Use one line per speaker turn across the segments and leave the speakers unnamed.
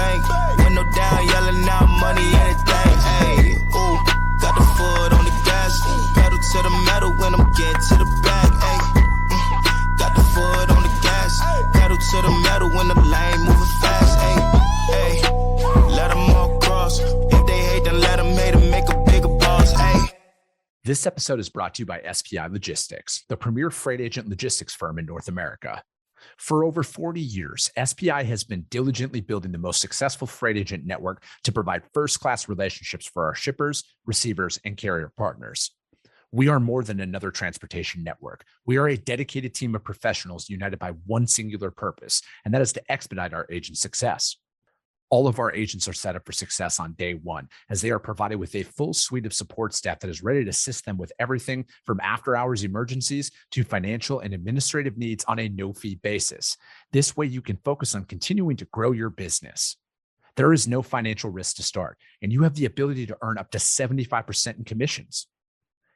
bank. Window down, yelling out money, anything. Hey, ooh, got the foot on the gas. Pedal to the metal when I'm getting to the bag. Hey, got the foot on the gas. Pedal to the metal when the lane moving fast. Hey, hey, let them all cross. If they hate, then let them hate and make a bigger boss. Hey.
This episode is brought to you by SPI Logistics, the premier freight agent logistics firm in North America. For over 40 years, SPI has been diligently building the most successful freight agent network to provide first-class relationships for our shippers, receivers, and carrier partners. We are more than another transportation network. We are a dedicated team of professionals united by one singular purpose, and that is to expedite our agents' success. All of our agents are set up for success on day one, as they are provided with a full suite of support staff that is ready to assist them with everything from after-hours emergencies to financial and administrative needs on a no-fee basis. This way, you can focus on continuing to grow your business. There is no financial risk to start, and you have the ability to earn up to 75% in commissions.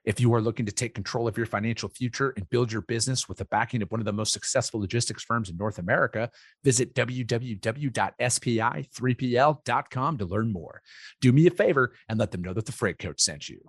If you are looking to take control of your financial future and build your business with the backing of one of the most successful logistics firms in North America, visit www.spi3pl.com to learn more. Do me a favor and let them know that the Freight Coach sent you.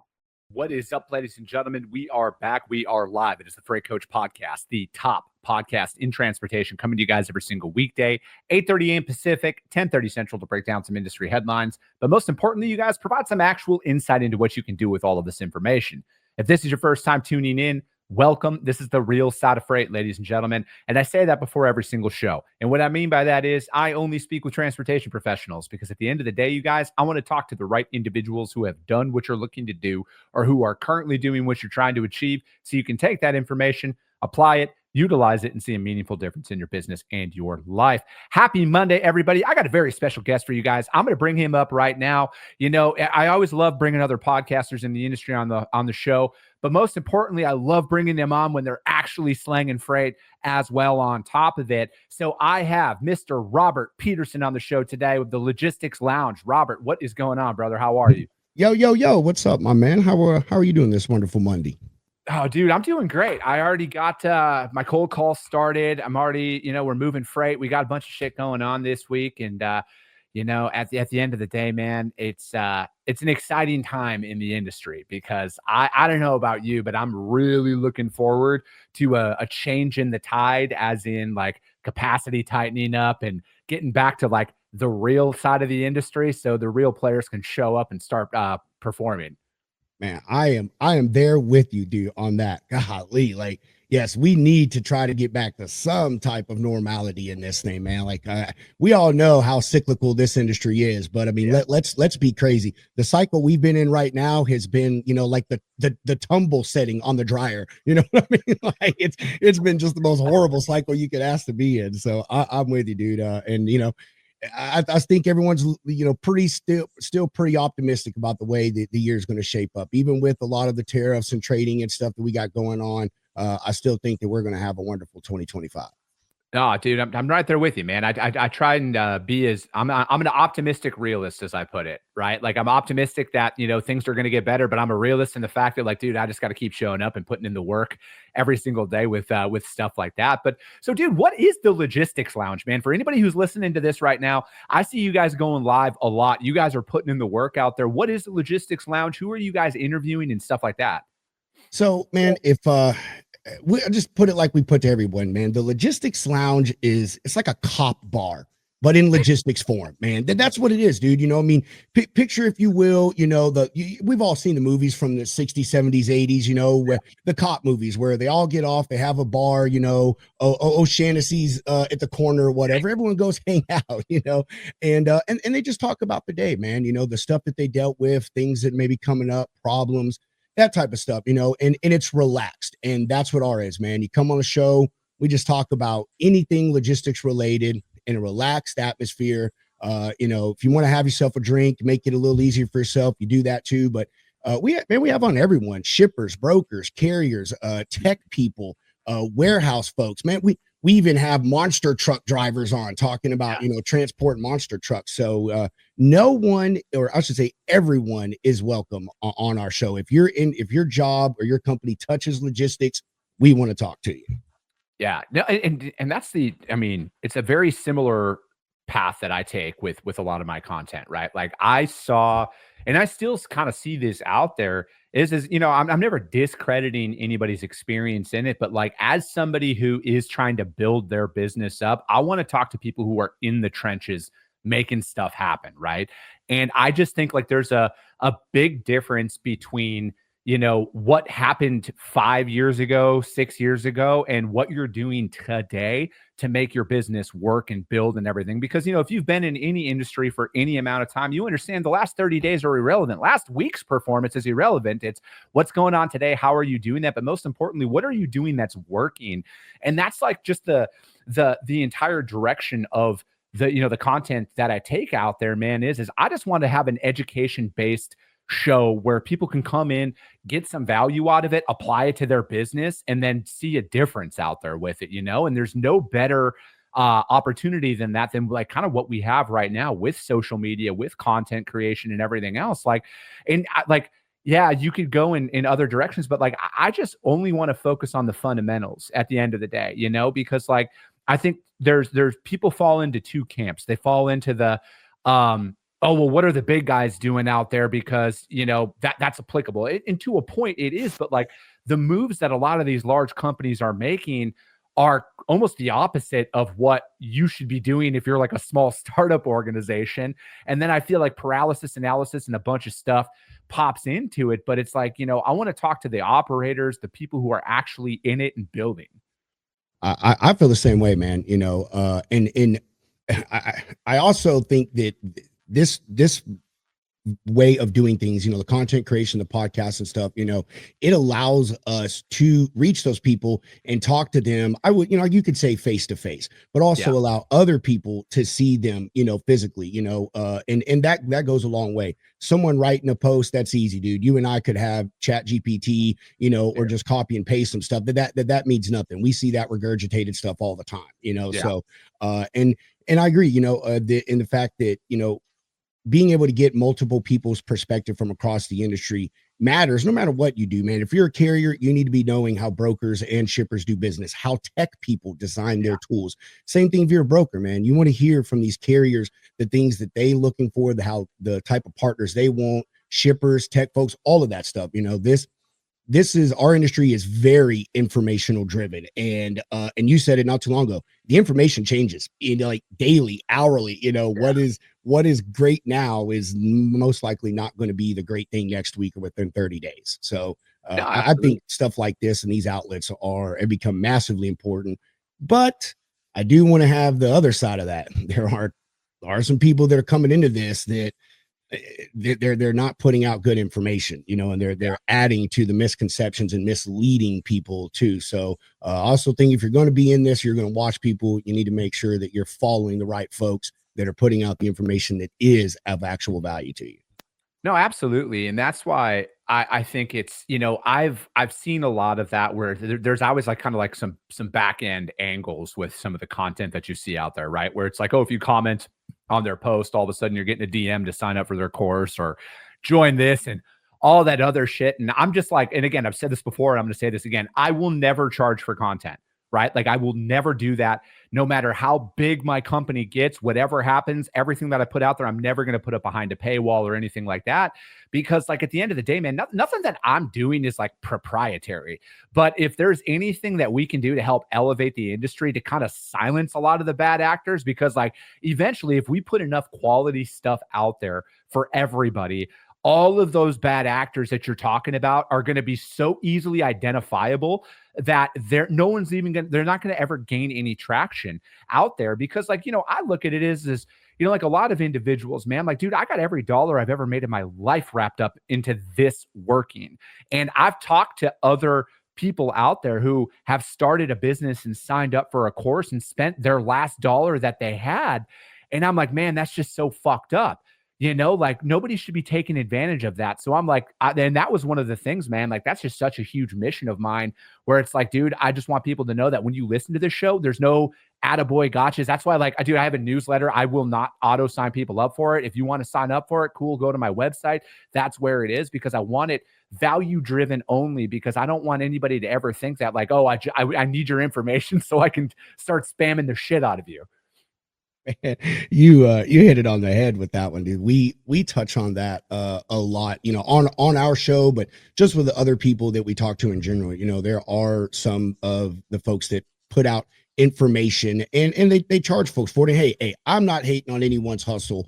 What is up, ladies and gentlemen? We are back. We are live. It is the Freight Coach Podcast, the top podcast in transportation, coming to you guys every single weekday, 8:30 a.m. Pacific, 10:30 Central, to break down some industry headlines. But most importantly, you guys provide some actual insight into what you can do with all of this information. If this is your first time tuning in, welcome. This is the real side of freight, ladies and gentlemen. And I say that before every single show. And what I mean by that is I only speak with transportation professionals, because at the end of the day, you guys, I want to talk to the right individuals who have done what you're looking to do or who are currently doing what you're trying to achieve, so you can take that information, apply it, utilize it, and see a meaningful difference in your business and your life. Happy Monday, everybody. I got a very special guest for you guys. I'm going to bring him up right now. You know, I always love bringing other podcasters in the industry on the show, but most importantly, I love bringing them on when they're actually slanging freight as well on top of it. So I have Mr. Robert Petersen on the show today with the Logistics Lounge. Robert, what is going on, brother? How are you?
Yo. What's up, my man? How are you doing this wonderful Monday?
Oh, dude, I'm doing great. I already got my cold call started. I'm already, we're moving freight. We got a bunch of shit going on this week. And, at the end of the day, man, it's an exciting time in the industry, because I don't know about you, but I'm really looking forward to a change in the tide, as in like capacity tightening up and getting back to like the real side of the industry, so the real players can show up and start performing.
Man, I am there with you, dude, on that. Golly, like, yes, we need to try to get back to some type of normality in this thing, man. Like, we all know how cyclical this industry is, but I mean, let's be crazy. The cycle we've been in right now has been, like the tumble setting on the dryer. You know what I mean? Like, it's been just the most horrible cycle you could ask to be in. So I'm with you, dude. And I think everyone's still pretty optimistic about the way the year is going to shape up, even with a lot of the tariffs and trading and stuff that we got going on. I still think that we're going to have a wonderful 2025.
Oh, dude, I'm right there with you, man. I try and be as I'm an optimistic realist, as I put it, right? Like, I'm optimistic that, things are going to get better, but I'm a realist in the fact that, like, dude, I just got to keep showing up and putting in the work every single day with stuff like that. But so, dude, what is the Logistics Lounge, man? For anybody who's listening to this right now, I see you guys going live a lot. You guys are putting in the work out there. What is the Logistics Lounge? Who are you guys interviewing and stuff like that?
So, man, if we just put it like we put to everyone, man, the Logistics Lounge it's like a cop bar, but in logistics form, man. That's what it is, dude. I mean, picture, if you will, we've all seen the movies from the 60s, 70s, 80s, the cop movies where they all get off, they have a bar, O'Shaughnessy's at the corner or whatever. Everyone goes hang out, and they just talk about the day, man, the stuff that they dealt with, things that may be coming up, problems, that type of stuff, and it's relaxed. And that's what ours is, man. You come on the show, we just talk about anything logistics related in a relaxed atmosphere. If you want to have yourself a drink, make it a little easier for yourself, you do that too. But we have on everyone: shippers, brokers, carriers, tech people, warehouse folks, man. We even have monster truck drivers on talking about, transport monster trucks. So no one, or I should say everyone, is welcome on our show. If your job or your company touches logistics, we want to talk to you.
Yeah. No, and that's it's a very similar path that I take with a lot of my content, right? Like I saw, and I still kind of see this out there is, you know, I'm never discrediting anybody's experience in it, but like as somebody who is trying to build their business up, I want to talk to people who are in the trenches making stuff happen, right? And I just think like there's a big difference between, you know, what happened 5 years ago, 6 years ago, and what you're doing today to make your business work and build and everything. Because, you know, if you've been in any industry for any amount of time, you understand the last 30 days are irrelevant. Last week's performance is irrelevant. It's what's going on today. How are you doing that? But most importantly, what are you doing that's working? And that's like just the entire direction of the, you know, the content that I take out there, man, is I just want to have an education based show where people can come in, get some value out of it, apply it to their business, and then see a difference out there with it, you know? And there's no better opportunity than that, than like kind of what we have right now with social media, with content creation and everything else. Like, and like, yeah, you could go in other directions, but like, I just only want to focus on the fundamentals at the end of the day, you know, because like, I think there's people fall into two camps. They fall into the, oh, well, what are the big guys doing out there? Because, you know, that's applicable. And to a point it is, but like the moves that a lot of these large companies are making are almost the opposite of what you should be doing if you're like a small startup organization. And then I feel like paralysis analysis and a bunch of stuff pops into it. But it's like, you know, I want to talk to the operators, the people who are actually in it and building.
I feel the same way, man. You know, and I also think that this way of doing things, you know, the content creation, the podcast and stuff, you know, it allows us to reach those people and talk to them. I would, you know, you could say face to face, but also allow other people to see them, you know, physically, you know, and that goes a long way. Someone writing a post, that's easy, dude. You and I could have Chat GPT, you know, or just copy and paste some stuff. That means nothing. We see that regurgitated stuff all the time, you know. So and I agree, you know, in the fact that, you know, being able to get multiple people's perspective from across the industry matters no matter what you do, man. If you're a carrier, you need to be knowing how brokers and shippers do business, how tech people design their tools. Same thing if you're a broker, man. You want to hear from these carriers the things that they looking for, the type of partners they want, shippers, tech folks, all of that stuff. You know, this is, our industry is very informational driven, and you said it not too long ago. The information changes in like daily, hourly. You know, what is great now is most likely not going to be the great thing next week or within 30 days. So I think stuff like this and these outlets have become massively important. But I do want to have the other side of that. There are some people that are coming into this that they're not putting out good information, you know, and they're adding to the misconceptions and misleading people too. So I also think if you're going to be in this, you're going to watch people, you need to make sure that you're following the right folks that are putting out the information that is of actual value to you.
No, absolutely. And that's why I think it's, you know, I've seen a lot of that where there's always like kind of like some back end angles with some of the content that you see out there, right? Where it's like, oh, if you comment on their post, all of a sudden you're getting a DM to sign up for their course or join this and all that other shit. And I'm just like, and again, I've said this before and I'm going to say this again, I will never charge for content, right? Like I will never do that. No matter how big my company gets, whatever happens, everything that I put out there, I'm never going to put it behind a paywall or anything like that. Because like at the end of the day, man, nothing that I'm doing is like proprietary. But if there's anything that we can do to help elevate the industry, to kind of silence a lot of the bad actors, because like eventually if we put enough quality stuff out there for everybody, all of those bad actors that you're talking about are going to be so easily identifiable that they're not going to ever gain any traction out there. Because like, you know, I look at it as you know, like a lot of individuals, man, like, dude, I got every dollar I've ever made in my life wrapped up into this working. And I've talked to other people out there who have started a business and signed up for a course and spent their last dollar that they had. And I'm like, man, that's just so fucked up. You know, like nobody should be taking advantage of that. So I'm like, and that was one of the things, man, like that's just such a huge mission of mine where it's like, dude, I just want people to know that when you listen to this show, there's no attaboy gotchas. That's why, like, I have a newsletter. I will not auto sign people up for it. If you want to sign up for it, cool, go to my website. That's where it is, because I want it value driven only, because I don't want anybody to ever think that like, oh, I need your information so I can start spamming the shit out of you.
Man, you hit it on the head with that one, dude. We touch on that a lot, on our show, but just with the other people that we talk to in general. There are some of the folks that put out information and they charge folks for it. Hey, I'm not hating on anyone's hustle,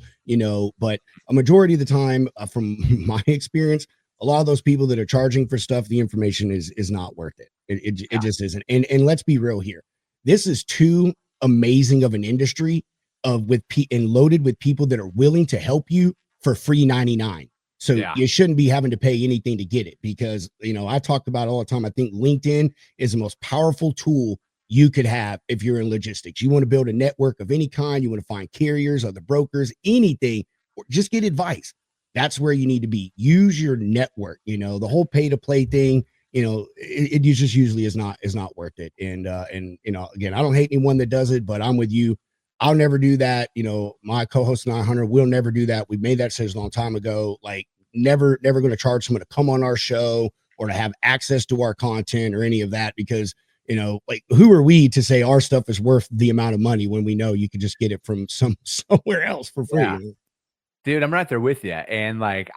but a majority of the time, from my experience, a lot of those people that are charging for stuff, the information is not worth it. It just isn't. And let's be real here. This is too amazing of an industry and loaded with people that are willing to help you for free 99. So you shouldn't be having to pay anything to get it, because I talked about all the time. I think LinkedIn is the most powerful tool you could have if you're in logistics. You want to build a network of any kind, you want to find carriers, other brokers, anything, or just get advice. That's where you need to be. Use your network. The whole pay to play thing, it just usually is not worth it. And again, I don't hate anyone that does it, but I'm with you. I'll never do that. My co-host 900 will never do that. We made that decision a long time ago. Like never going to charge someone to come on our show or to have access to our content or any of that, because, like, who are we to say our stuff is worth the amount of money when we know you can just get it from somewhere else for free?
Yeah. Dude, I'm right there with you. And like,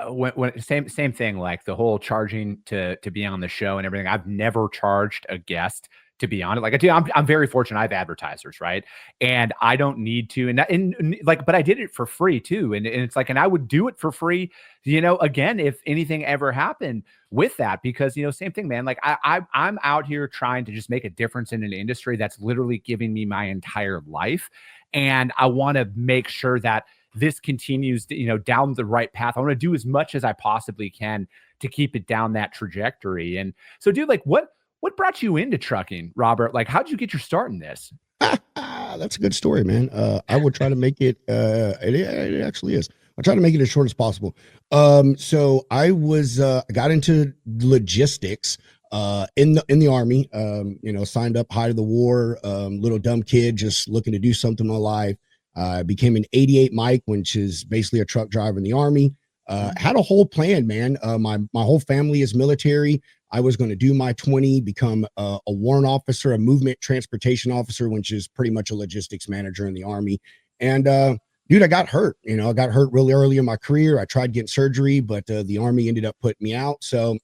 when same thing, like the whole charging to be on the show and everything. I've never charged a guest to be on it. Like I'm very fortunate. I have advertisers, right? And I don't need to, but I did it for free too. And it's like, and I would do it for free, again, if anything ever happened with that, because, same thing, man. Like I'm out here trying to just make a difference in an industry that's literally giving me my entire life. And I want to make sure that this continues, down the right path. I want to do as much as I possibly can to keep it down that trajectory. And so, dude, like what brought you into trucking, Robert? Like, how'd you get your start in this?
That's a good story, man. I will try to make it, it actually is. I'll try to make it as short as possible. So I got into logistics, in the Army, signed up high to the war, little dumb kid, just looking to do something in my life. Became an 88 Mike, which is basically a truck driver in the Army. Had a whole plan, man. My whole family is military. I was going to do my 20, become a warrant officer, a movement transportation officer, which is pretty much a logistics manager in the Army. And dude, I got hurt. I got hurt really early in my career. I tried getting surgery, but the Army ended up putting me out. So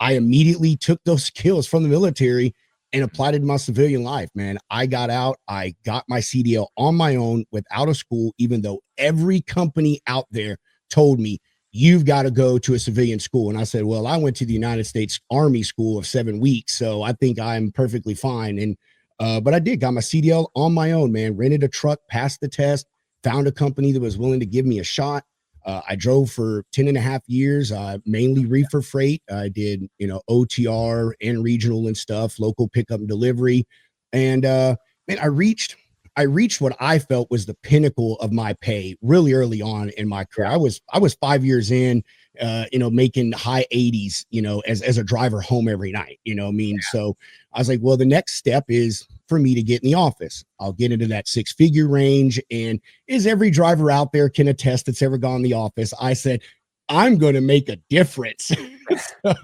I immediately took those skills from the military and applied it to my civilian life, man. I got out. I got my CDL on my own without a school, even though every company out there told me, you've got to go to a civilian school. And I said, well, I went to the United States Army school of 7 weeks, so I think I'm perfectly fine. And but I did, got my CDL on my own, man. Rented a truck, passed the test, found a company that was willing to give me a shot. I drove for 10 and a half years, mainly reefer freight. I did, OTR and regional and stuff, local pickup and delivery. And man, I reached what I felt was the pinnacle of my pay really early on in my career. I was 5 years in, making high 80s, as a driver home every night, So I was like, well, the next step is for me to get in the office. I'll get into that 6-figure range. And as every driver out there can attest that's ever gone in the office, I said, I'm going to make a difference. So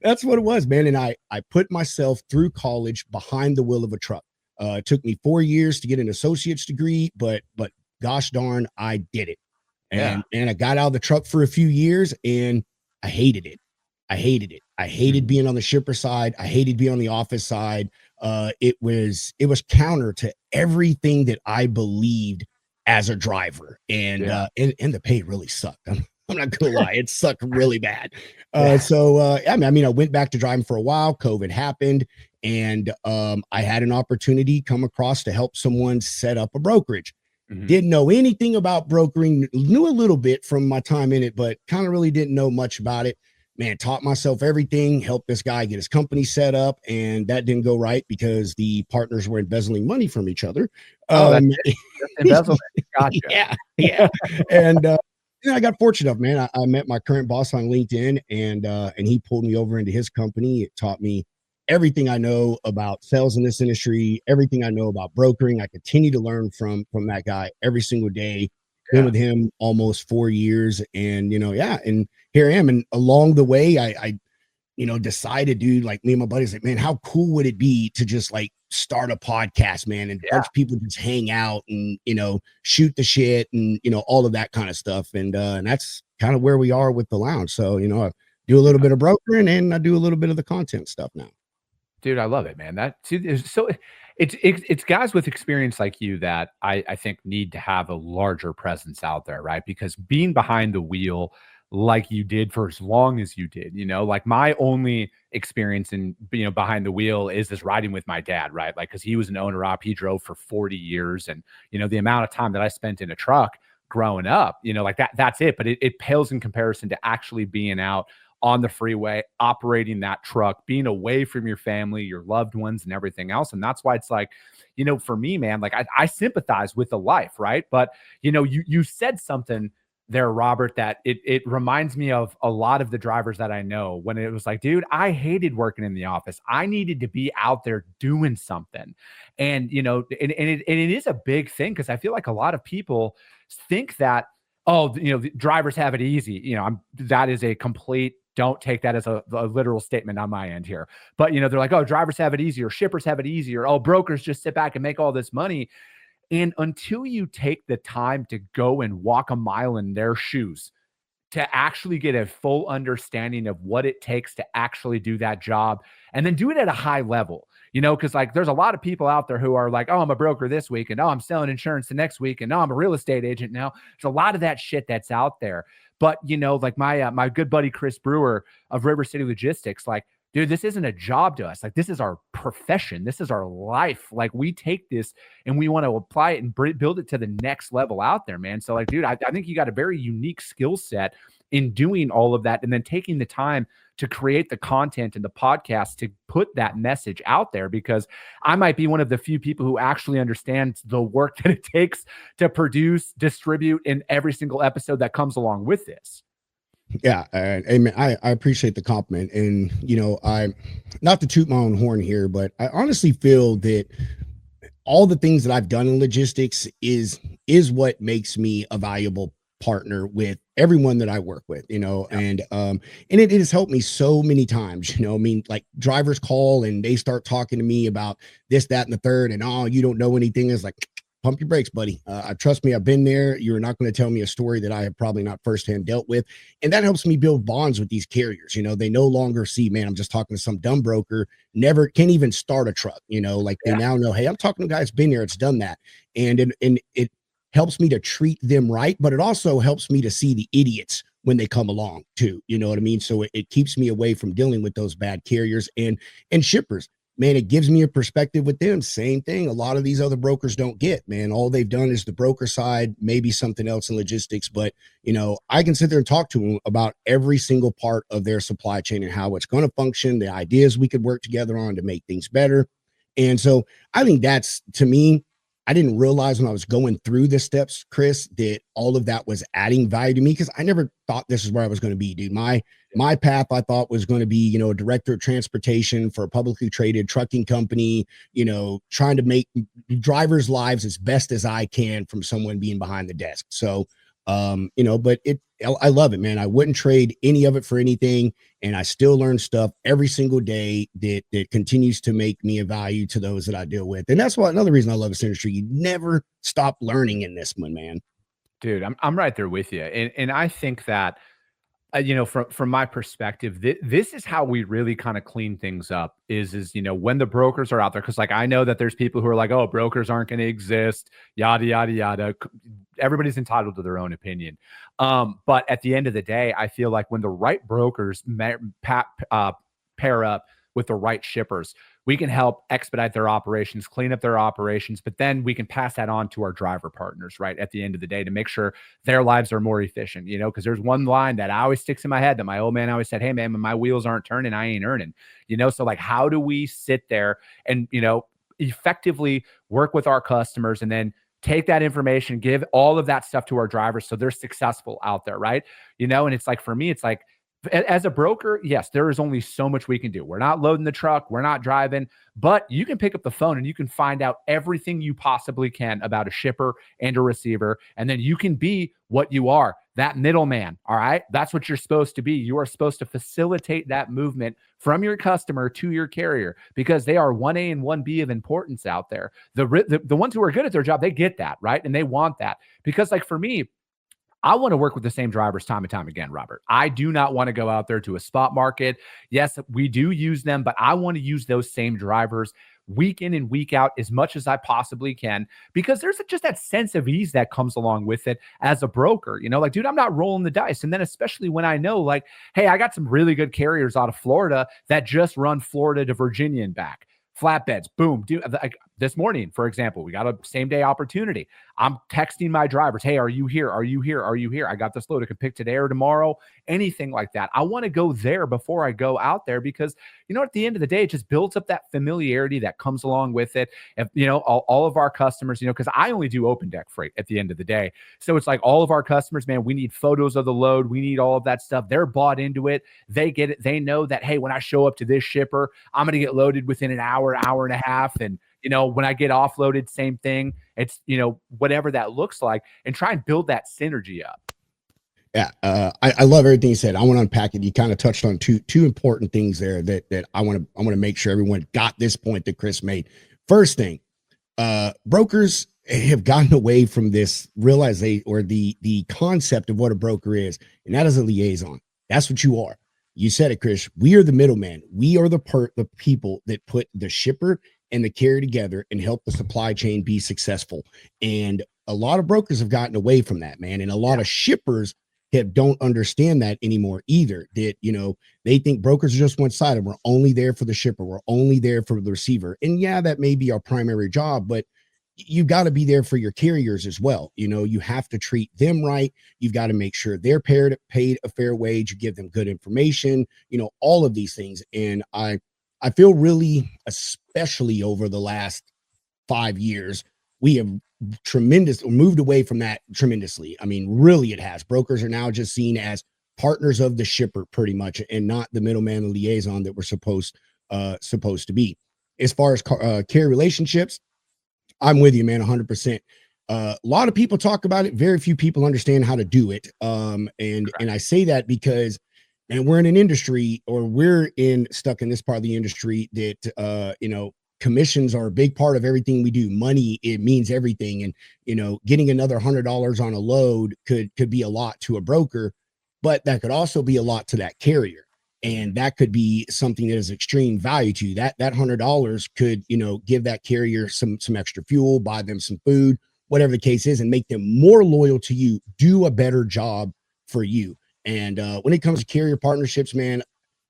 that's what it was, man. And I put myself through college behind the wheel of a truck. It took me 4 years to get an associate's degree, but gosh darn, I did it. And I got out of the truck for a few years and I hated it. I hated being on the shipper side. I hated being on the office side. It was counter to everything that I believed as a driver. And the pay really sucked. I'm not gonna lie, it sucked really bad. I went back to driving for a while. COVID happened, and I had an opportunity come across to help someone set up a brokerage. Didn't know anything about brokering, knew a little bit from my time in it, but kind of really didn't know much about it. Man, taught myself everything, helped this guy get his company set up, and that didn't go right because the partners were embezzling money from each other.
That's embezzlement. Gotcha.
Yeah. And I got fortunate enough, man. I met my current boss on LinkedIn, and he pulled me over into his company. It taught me everything I know about sales in this industry, everything I know about brokering. I continue to learn from that guy every single day. Been with him almost 4 years, and and here I am. And along the way, I decided, dude, like me and my buddies, like, man, how cool would it be to just like start a podcast, man, and a bunch of people just hang out and, shoot the shit and, all of that kind of stuff. And that's kind of where we are with the lounge. So, I do a little bit of brokering and I do a little bit of the content stuff now.
Dude, I love it, man. It's guys with experience like you that I think need to have a larger presence out there, right? Because being behind the wheel like you did for as long as you did, like my only experience in behind the wheel is this riding with my dad, right? Like, because he was an owner op, he drove for 40 years, and the amount of time that I spent in a truck growing up, like that's it. But it pales in comparison to actually being out on the freeway, operating that truck, being away from your family, your loved ones, and everything else. And that's why it's like, for me, man, like I sympathize with the life, right? But you said something there, Robert, that it reminds me of a lot of the drivers that I know, when it was like, dude, I hated working in the office. I needed to be out there doing something. And, it is a big thing, because I feel like a lot of people think that, the drivers have it easy. That is a complete, don't take that as a literal statement on my end here. But, they're like, oh, drivers have it easier, shippers have it easier. Oh, brokers just sit back and make all this money. And until you take the time to go and walk a mile in their shoes, to actually get a full understanding of what it takes to actually do that job, and then do it at a high level, because like there's a lot of people out there who are like, oh, I'm a broker this week, and oh, I'm selling insurance the next week, and oh, I'm a real estate agent now. There's a lot of that shit that's out there. But, like my good buddy, Chris Brewer of River City Logistics, like, dude, this isn't a job to us. Like, this is our profession. This is our life. Like, we take this and we want to apply it and build it to the next level out there, man. So like, dude, I think you got a very unique skill set in doing all of that, and then taking the time to create the content and the podcast to put that message out there, because I might be one of the few people who actually understands the work that it takes to produce, distribute, in every single episode that comes along with this.
Yeah. Amen. I appreciate the compliment. And, I'm not to toot my own horn here, but I honestly feel that all the things that I've done in logistics is what makes me a valuable partner with everyone that I work with, and it has helped me so many times, like drivers call and they start talking to me about this, that, and the third, and oh, you don't know anything. Is like, pump your brakes, buddy. Trust me, I've been there. You're not going to tell me a story that I have probably not firsthand dealt with. And that helps me build bonds with these carriers. They no longer see, man, I'm just talking to some dumb broker, never can't even start a truck, like they now know, hey, I'm talking to a guy that's been there, it's done that. And it helps me to treat them right, but it also helps me to see the idiots when they come along too. You know what I mean? So it keeps me away from dealing with those bad carriers and shippers. Man, it gives me a perspective with them. Same thing. A lot of these other brokers don't get, man. All they've done is the broker side, maybe something else in logistics, but I can sit there and talk to them about every single part of their supply chain and how it's going to function, the ideas we could work together on to make things better. And so I think that's, to me, I didn't realize when I was going through the steps, Chris, that all of that was adding value to me, because I never thought this is where I was going to be, dude. My path, I thought, was going to be, a director of transportation for a publicly traded trucking company, trying to make drivers' lives as best as I can from someone being behind the desk. So, but I love it, man. I wouldn't trade any of it for anything. And I still learn stuff every single day that continues to make me a value to those that I deal with. And that's why another reason I love this industry. You never stop learning in this one, man.
Dude, I'm right there with you. And I think that, from my perspective, this is how we really kind of clean things up is, when the brokers are out there. Cause like, I know that there's people who are like, oh, brokers aren't going to exist, yada, yada, yada. Everybody's entitled to their own opinion. But at the end of the day, I feel like when the right brokers pair up with the right shippers, we can help expedite their operations, clean up their operations, but then we can pass that on to our driver partners, right? At the end of the day, to make sure their lives are more efficient, because there's one line that always sticks in my head that my old man always said, hey man, when my wheels aren't turning, I ain't earning, so like, how do we sit there and, effectively work with our customers and then take that information, give all of that stuff to our drivers so they're successful out there, right? And it's like, for me, it's like, As a broker, yes, there is only so much we can do. We're not loading the truck, we're not driving, but you can pick up the phone and you can find out everything you possibly can about a shipper and a receiver. And then you can be what you are, that middleman. All right. That's what you're supposed to be. You are supposed to facilitate that movement from your customer to your carrier, because they are 1A and 1B of importance out there. The ones who are good at their job, they get that, right? And they want that, because like for me, I want to work with the same drivers time and time again, Robert. I do not want to go out there to a spot market. Yes, we do use them, but I want to use those same drivers week in and week out as much as I possibly can, because there's just that sense of ease that comes along with it as a broker. Like, dude, I'm not rolling the dice. And then especially when I know, like, hey, I got some really good carriers out of Florida that just run Florida to Virginia and back. Flatbeds, boom. Like this morning, for example, we got a same day opportunity. I'm texting my drivers, hey, are you here? Are you here? Are you here? I got this load. I can pick today or tomorrow, anything like that. I want to go there before I go out there, because, at the end of the day, it just builds up that familiarity that comes along with it. If, all of our customers, because I only do open deck freight at the end of the day. So it's like all of our customers, man, we need photos of the load. We need all of that stuff. They're bought into it. They get it. They know that, hey, when I show up to this shipper, I'm going to get loaded within an hour and a half. And, when I get offloaded, same thing. It's, whatever that looks like, and try and build that synergy up.
Yeah. I love everything you said. I want to unpack it. You kind of touched on two important things there that I want to make sure everyone got this point that Chris made. First thing, brokers have gotten away from this realization, or the concept of what a broker is, and that is a liaison. That's what you are. You said it, Chris. We are the middleman. We are the people that put the shipper and the carrier together and help the supply chain be successful. And a lot of brokers have gotten away from that, man. And a lot of shippers don't understand that anymore either. That, they think brokers are just one-sided. We're only there for the shipper. We're only there for the receiver. And yeah, that may be our primary job, but you got to be there for your carriers as well. You have to treat them right. You've got to make sure they're paid a fair wage. You give them good information, all of these things. And I feel really, especially over the last 5 years, we have moved away from that tremendously. I mean, really it has. Brokers are now just seen as partners of the shipper pretty much, and not the middleman, the liaison that we're supposed to be. As far as carrier relationships, I'm with you, man, 100%. A lot of people talk about it. Very few people understand how to do it. And I say that because, and we're in an industry, or stuck in this part of the industry that, commissions are a big part of everything we do. Money, it means everything. And, getting another $100 on a load could be a lot to a broker, but that could also be a lot to that carrier. And that could be something that is extreme value to you. That $100 could, give that carrier some extra fuel, buy them some food, whatever the case is, and make them more loyal to you, do a better job for you. And when it comes to carrier partnerships, man,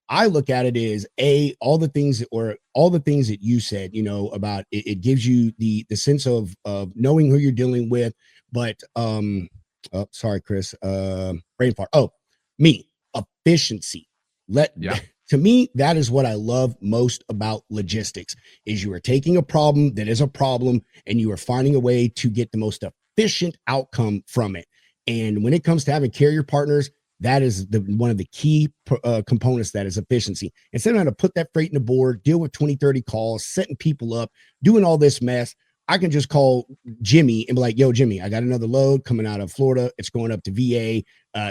I look at it as all the things that you said, about it gives you the sense of knowing who you're dealing with. But sorry, Chris, brain fart. Efficiency. To me, that is what I love most about logistics, is you are taking a problem that is a problem and you are finding a way to get the most efficient outcome from it. And when it comes to having carrier partners, that is one of the key components. That is efficiency. Instead of having to put that freight in the board, deal with 20, 30 calls, setting people up, doing all this mess, I can just call Jimmy and be like, yo, Jimmy, I got another load coming out of Florida. It's going up to VA.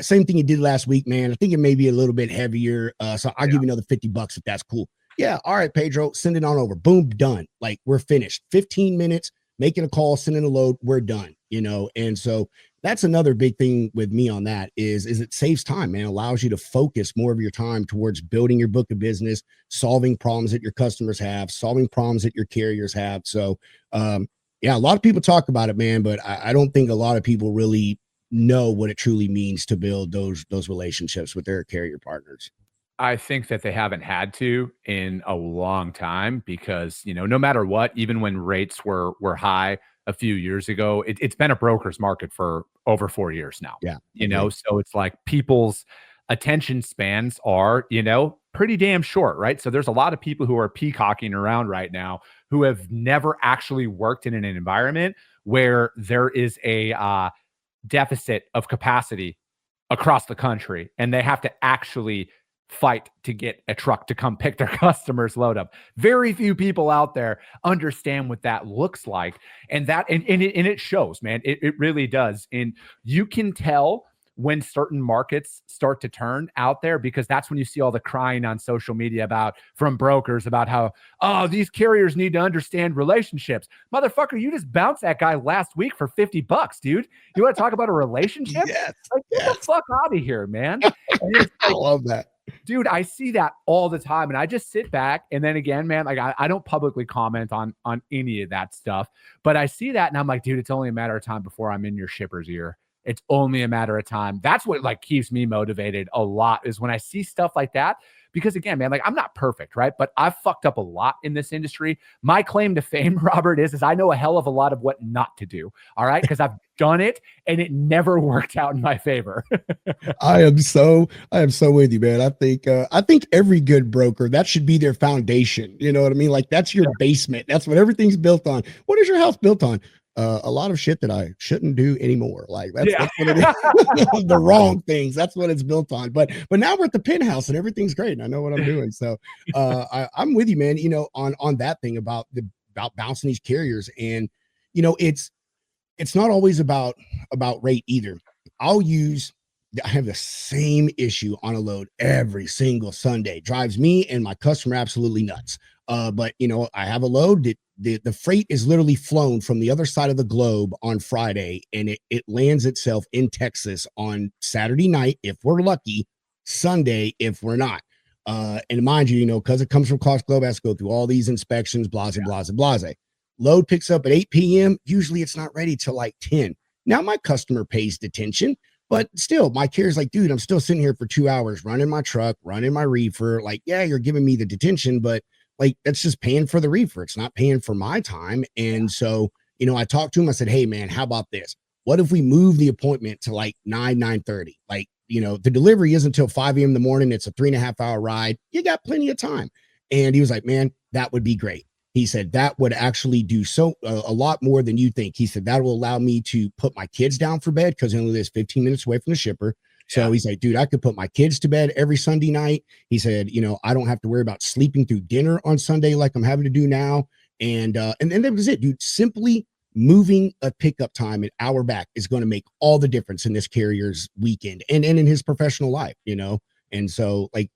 Same thing you did last week, man. I think it may be a little bit heavier. So I'll give you another $50 if that's cool. Yeah. All right, Pedro, send it on over. Boom, done. Like, we're finished. 15 minutes, making a call, sending a load. We're done, And so that's another big thing with me on that is it saves time, man. It allows you to focus more of your time towards building your book of business, solving problems that your customers have, solving problems that your carriers have. So, yeah, a lot of people talk about it, man, but I don't think a lot of people really know what it truly means to build those relationships with their carrier partners.
I think that they haven't had to in a long time, because, no matter what, even when rates were high a few years ago, it's been a broker's market for over 4 years now.
Yeah.
So it's like people's attention spans are, pretty damn short, right? So there's a lot of people who are peacocking around right now who have never actually worked in an environment where there is a deficit of capacity across the country, and they have to actually fight to get a truck to come pick their customers' load up. Very few people out there understand what that looks like. And it shows, man. It really does. And you can tell when certain markets start to turn out there, because that's when you see all the crying on social media from brokers about how, oh, these carriers need to understand relationships. Motherfucker, you just bounced that guy last week for $50, dude. You want to talk about a relationship?
Yes,
like, get the fuck out of here, man.
I love that.
Dude, I see that all the time, and I just sit back, and then again, man, like I don't publicly comment on any of that stuff, but I see that, and I'm like, dude, it's only a matter of time before I'm in your shipper's ear. It's only a matter of time. That's what like keeps me motivated a lot, is when I see stuff like that. Because again, man, like I'm not perfect, right? But I've fucked up a lot in this industry. My claim to fame, Robert, is I know a hell of a lot of what not to do. All right. Because I've done it and it never worked out in my favor.
I am so with you, man. I think every good broker, that should be their foundation. You know what I mean? Like that's your basement. That's what everything's built on. What is your house built on? A lot of shit that I shouldn't do anymore. Like that's what it is. The wrong things. That's what it's built on. But now we're at the penthouse and everything's great. And I know what I'm doing. So I'm with you, man. You know, on that thing about bouncing these carriers, and you know, it's not always about rate either. I have the same issue on a load every single Sunday. Drives me and my customer absolutely nuts. But you know, I have a load that the freight is literally flown from the other side of the globe on Friday, and it lands itself in Texas on Saturday night if we're lucky, Sunday if we're not. And mind you, because it comes from Cost Globe, it has to go through all these inspections, blase. Load picks up at 8 p.m. Usually it's not ready till like 10. Now my customer pays detention, but still my carrier's like, dude, I'm still sitting here for 2 hours running my truck, running my reefer. Like, yeah, you're giving me the detention, but like, that's just paying for the reefer. It's not paying for my time. And so, I talked to him. I said, hey, man, how about this? What if we move the appointment to like 9:30? Like, the delivery isn't until 5 a.m. in the morning. It's a 3.5 hour ride. You got plenty of time. And he was like, man, that would be great. He said, that would actually do a lot more than you think. He said, that will allow me to put my kids down for bed because he only lives 15 minutes away from the shipper. So he's like, dude, I could put my kids to bed every Sunday night. He said, I don't have to worry about sleeping through dinner on Sunday like I'm having to do now. And then that was it, dude. Simply moving a pickup time an hour back is going to make all the difference in this carrier's weekend and in his professional life, And so like,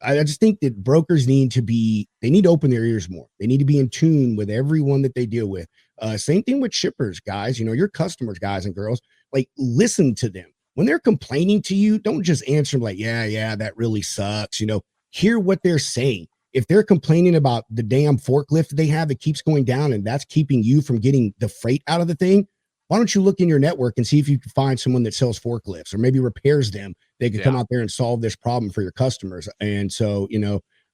I just think that brokers need to open their ears more. They need to be in tune with everyone that they deal with. Same thing with shippers, guys, your customers, guys and girls, like listen to them. When they're complaining to you, don't just answer them like, yeah, that really sucks. Hear what they're saying. If they're complaining about the damn forklift they have that keeps going down and that's keeping you from getting the freight out of the thing, why don't you look in your network and see if you can find someone that sells forklifts or maybe repairs them? They could come out there and solve this problem for your customers. And so,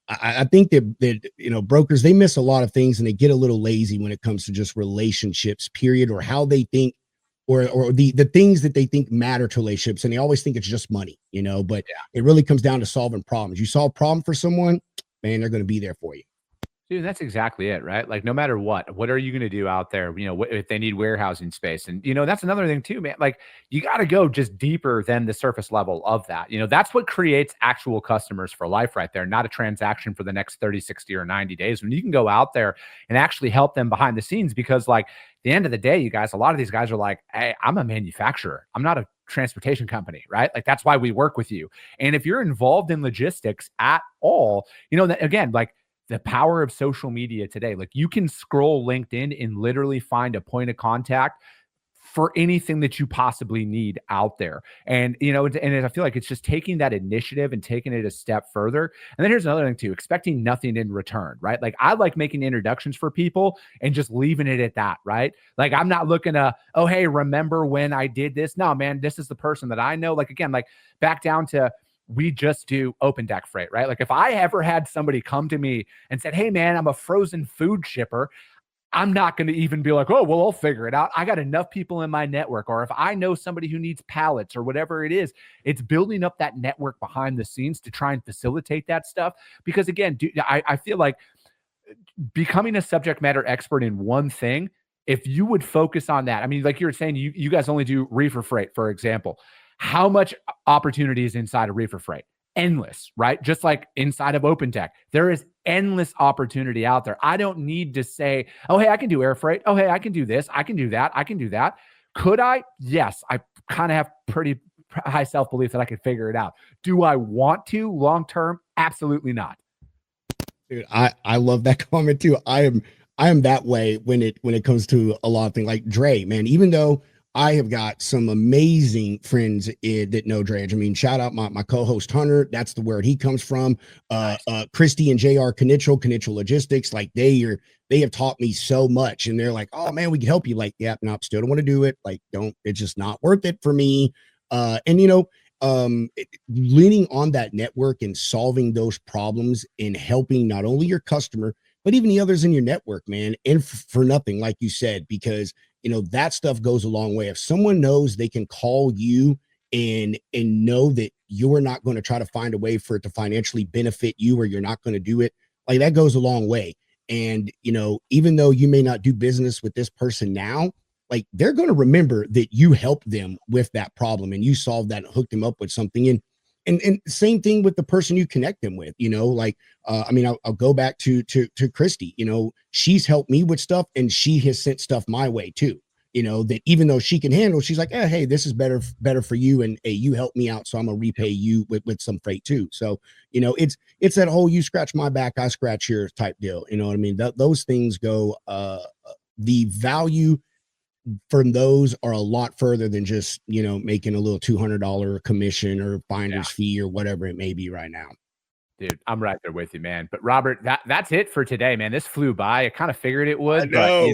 I think that brokers, they miss a lot of things and they get a little lazy when it comes to just relationships, period, or how they think or the things that they think matter to relationships. And they always think it's just money, but it really comes down to solving problems. You solve a problem for someone, man, they're going to be there for you.
Dude, that's exactly it, right? Like no matter what are you going to do out there? If they need warehousing space, and that's another thing too, man. Like you got to go just deeper than the surface level of that. That's what creates actual customers for life right there, not a transaction for the next 30, 60 or 90 days. When you can go out there and actually help them behind the scenes, because like at the end of the day, you guys, a lot of these guys are like, hey, I'm a manufacturer. I'm not a transportation company, right? Like that's why we work with you. And if you're involved in logistics at all, that again, like the power of social media today, like you can scroll LinkedIn and literally find a point of contact for anything that you possibly need out there. And, and I feel like it's just taking that initiative and taking it a step further. And then here's another thing too, expecting nothing in return, right? Like I like making introductions for people and just leaving it at that, right? Like I'm not looking to, oh, hey, remember when I did this? No, man, this is the person that I know. Like, again, like back down to, we just do open deck freight, right? Like if I ever had somebody come to me and said, hey man, I'm a frozen food shipper, I'm not going to even be like, oh, well, I'll figure it out. I got enough people in my network. Or if I know somebody who needs pallets or whatever it is, it's building up that network behind the scenes to try and facilitate that stuff. Because again, I feel like becoming a subject matter expert in one thing, if you would focus on that, I mean, like you were saying, you guys only do reefer freight, for example. How much opportunity is inside of reefer freight? Endless, right? Just like inside of open tech, there is endless opportunity out there. I don't need to say, oh, hey, I can do air freight. Oh, hey, I can do this. I can do that. I can do that. Could I? Yes, I kind of have pretty high self-belief that I could figure it out. Do I want to long-term? Absolutely not.
Dude, I love that comment too. I am that way when it comes to a lot of things like Dre, man. Even though I have got some amazing friends that know Dre. I mean, shout out my co-host Hunter. That's the word he comes from. Christy and JR Knitchell Logistics. Like they have taught me so much, and they're like, oh man, we can help you. Like, yeah, no, still don't want to do it. Like, it's just not worth it for me. And leaning on that network and solving those problems and helping not only your customer, but even the others in your network, man. And for nothing, like you said, because that stuff goes a long way. If someone knows they can call you and know that you're not going to try to find a way for it to financially benefit you, or you're not going to do it, like that goes a long way. And, even though you may not do business with this person now, like they're going to remember that you helped them with that problem and you solved that and hooked them up with something. And same thing with the person you connect them with, I'll go back to Christy, she's helped me with stuff and she has sent stuff my way too, that even though she can handle, she's like, hey, this is better for you. And hey, you helped me out. So I'm going to repay you with some freight too. So, it's that whole, you scratch my back, I scratch yours type deal. You know what I mean? Those things go, the value from those are a lot further than just, making a little $200 commission or finder's fee or whatever it may be right now.
Dude, I'm right there with you, man. But Robert, that's it for today, man. This flew by. I kind of figured it would, but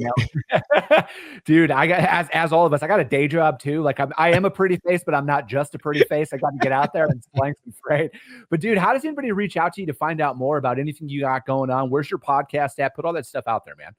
dude, I got, as all of us, I got a day job too. Like I am a pretty face, but I'm not just a pretty face. I got to get out there and slang some freight. But dude, how does anybody reach out to you to find out more about anything you got going on? Where's your podcast at? Put all that stuff out there, man.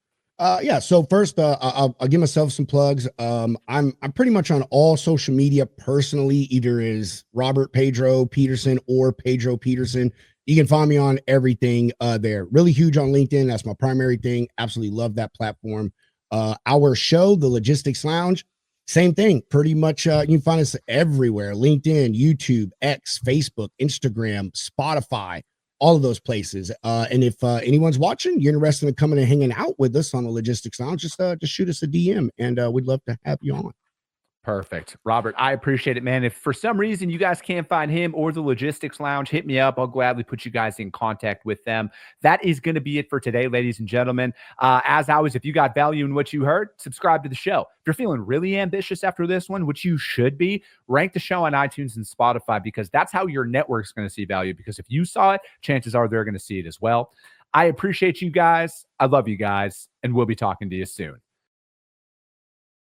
So first, I'll give myself some plugs. I'm pretty much on all social media personally, either as Robert Pedro Petersen or Pedro Petersen. You can find me on everything there. Really huge on LinkedIn. That's my primary thing. Absolutely love that platform. Our show, The Logistics Lounge, same thing. Pretty much you can find us everywhere. LinkedIn, YouTube, X, Facebook, Instagram, Spotify, all of those places. And if anyone's watching, you're interested in coming and hanging out with us on the Logistics Lounge, just shoot us a DM and we'd love to have you on.
Perfect. Robert, I appreciate it, man. If for some reason you guys can't find him or the Logistics Lounge, hit me up. I'll gladly put you guys in contact with them. That is going to be it for today, ladies and gentlemen. As always, if you got value in what you heard, subscribe to the show. If you're feeling really ambitious after this one, which you should be, rank the show on iTunes and Spotify, because that's how your network's going to see value. Because if you saw it, chances are they're going to see it as well. I appreciate you guys. I love you guys, and we'll be talking to you soon.